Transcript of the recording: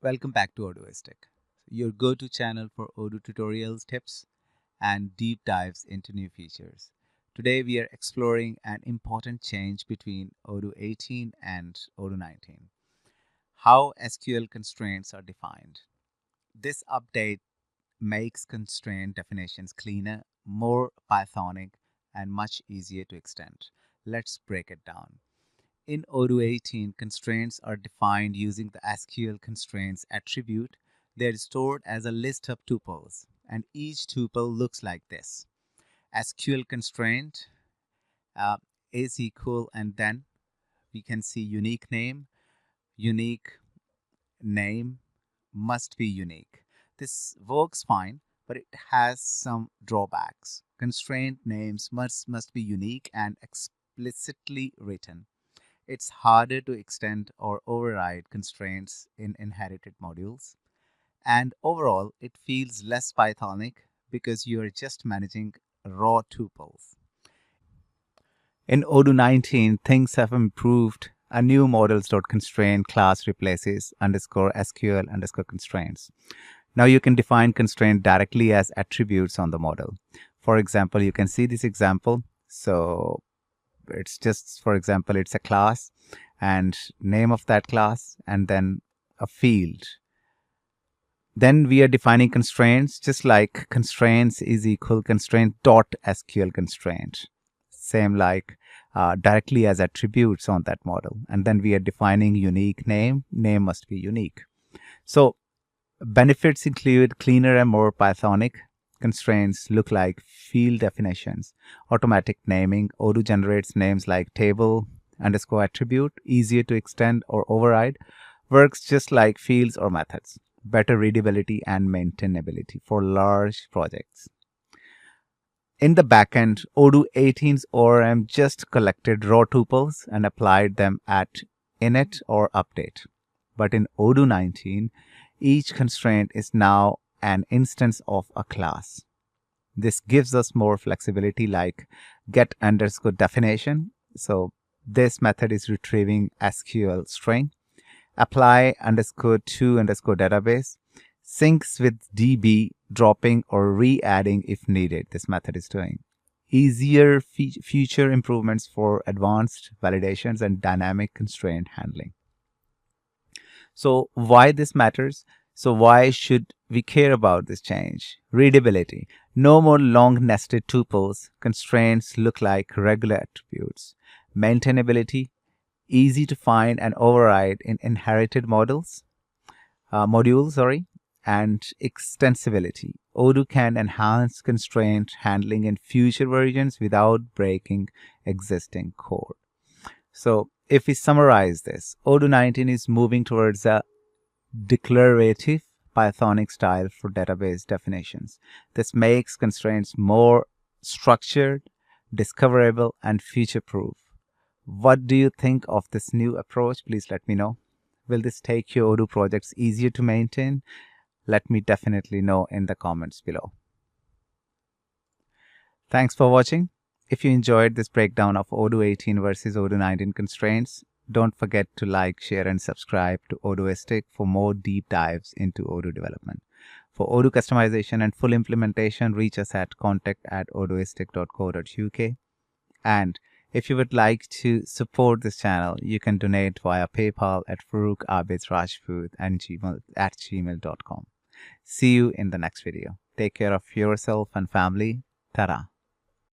Welcome back to Odooistic, your go-to channel for Odoo tutorials, tips, and deep dives into new features. Today we are exploring an important change between Odoo 18 and Odoo 19, how SQL constraints are defined. This update makes constraint definitions cleaner, more Pythonic, and much easier to extend. Let's break it down. In Odoo 18, constraints are defined using the SQL constraints attribute. They're stored as a list of tuples, and each tuple looks like this. SQL constraint uh, is equal, and then we can see unique name must be unique. This works fine, but it has some drawbacks. Constraint names must be unique and explicitly written. It's harder to extend or override constraints in inherited modules. And overall, it feels less Pythonic because you're just managing raw tuples. In Odoo 19, things have improved. A new models.constraint class replaces _SQL_constraints. Now you can define constraint directly as attributes on the model. For example, you can see this example. So it's just, for example, it's a class and name of that class and then a field. Then we are defining constraints just like constraints is equal constraint dot SQL constraint. Same like directly as attributes on that model. And then we are defining unique name must be unique. So benefits include cleaner and more Pythonic. Constraints look like field definitions, automatic naming. Odoo generates names like table underscore attribute, easier to extend or override, works just like fields or methods. Better readability and maintainability for large projects. In the backend, Odoo 18's ORM just collected raw tuples and applied them at init or update. But in Odoo 19, each constraint is now an instance of a class. This gives us more flexibility like get underscore definition. So this method is retrieving SQL string. Apply underscore to underscore database. Syncs with DB, dropping or re-adding if needed. This method is doing. Easier future improvements for advanced validations and dynamic constraint handling. So why this matters? So why should we care about this change? Readability. No more long nested tuples. Constraints look like regular attributes. Maintainability. Easy to find and override in inherited modules. And extensibility. Odoo can enhance constraint handling in future versions without breaking existing code. So if we summarize this, Odoo 19 is moving towards a declarative Pythonic style for database definitions. This makes constraints more structured, discoverable, and future-proof. What do you think of this new approach? Please let me know. Will this take your Odoo projects easier to maintain? Let me definitely know in the comments below. Thanks for watching. If you enjoyed this breakdown of Odoo 18 versus Odoo 19 constraints, don't forget to like, share, and subscribe to Odooistic for more deep dives into Odoo development. For Odoo customization and full implementation, reach us at contact@odooistic.co.uk. And if you would like to support this channel, you can donate via PayPal at farooqabidrajput at gmail.com. See you in the next video. Take care of yourself and family. Ta-ra.